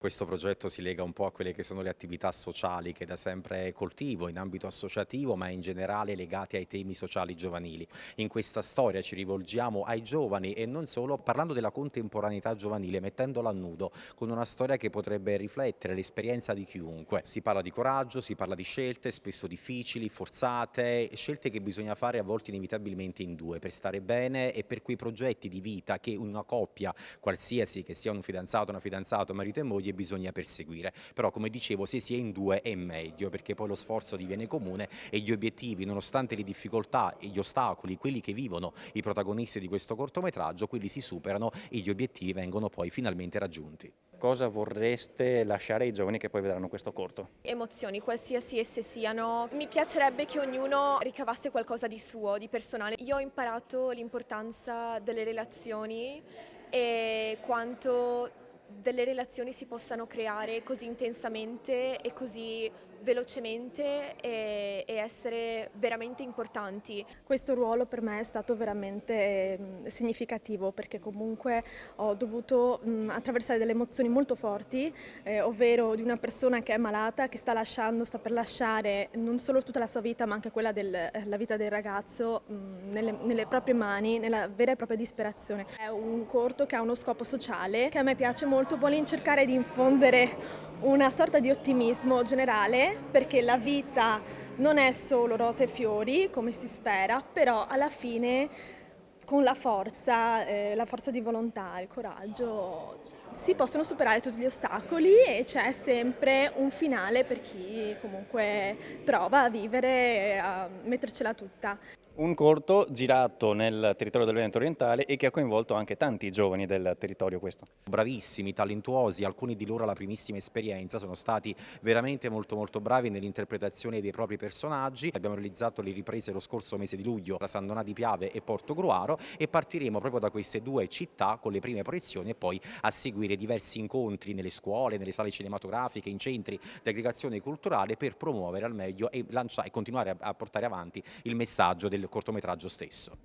Questo progetto si lega un po' a quelle che sono le attività sociali che da sempre coltivo in ambito associativo, ma in generale legate ai temi sociali giovanili. In questa storia ci rivolgiamo ai giovani e non solo, parlando della contemporaneità giovanile, mettendola a nudo, con una storia che potrebbe riflettere l'esperienza di chiunque. Si parla di coraggio, si parla di scelte spesso difficili, forzate, scelte che bisogna fare a volte inevitabilmente in due per stare bene e per quei progetti di vita che una coppia qualsiasi, che sia un fidanzato, una fidanzata, marito e moglie, bisogna perseguire. Però, come dicevo, se si è in due è meglio, perché poi lo sforzo diviene comune e gli obiettivi, nonostante le difficoltà e gli ostacoli, quelli che vivono i protagonisti di questo cortometraggio, quelli si superano e gli obiettivi vengono poi finalmente raggiunti. Cosa vorreste lasciare ai giovani che poi vedranno questo corto? Emozioni, qualsiasi esse siano. Mi piacerebbe che ognuno ricavasse qualcosa di suo, di personale. Io ho imparato l'importanza delle relazioni e quanto delle relazioni si possano creare così intensamente e così velocemente e essere veramente importanti. Questo ruolo per me è stato veramente significativo perché comunque ho dovuto attraversare delle emozioni molto forti, ovvero di una persona che è malata, che sta lasciando, sta per lasciare non solo tutta la sua vita ma anche quella della vita del ragazzo nelle proprie mani, nella vera e propria disperazione. È un corto che ha uno scopo sociale che a me piace molto, vuole cercare di infondere una sorta di ottimismo generale perché la vita non è solo rose e fiori, come si spera, però alla fine con la forza di volontà, il coraggio, si possono superare tutti gli ostacoli e c'è sempre un finale per chi comunque prova a vivere, a mettercela tutta. Un corto girato nel territorio del Veneto orientale e che ha coinvolto anche tanti giovani del territorio questo. Bravissimi, talentuosi, alcuni di loro alla primissima esperienza, sono stati veramente molto bravi nell'interpretazione dei propri personaggi. Abbiamo realizzato le riprese lo scorso mese di luglio a San Donà di Piave e Portogruaro e partiremo proprio da queste due città con le prime proiezioni e poi a seguire diversi incontri nelle scuole, nelle sale cinematografiche, in centri di aggregazione culturale per promuovere al meglio e continuare a portare avanti il messaggio del cortometraggio stesso.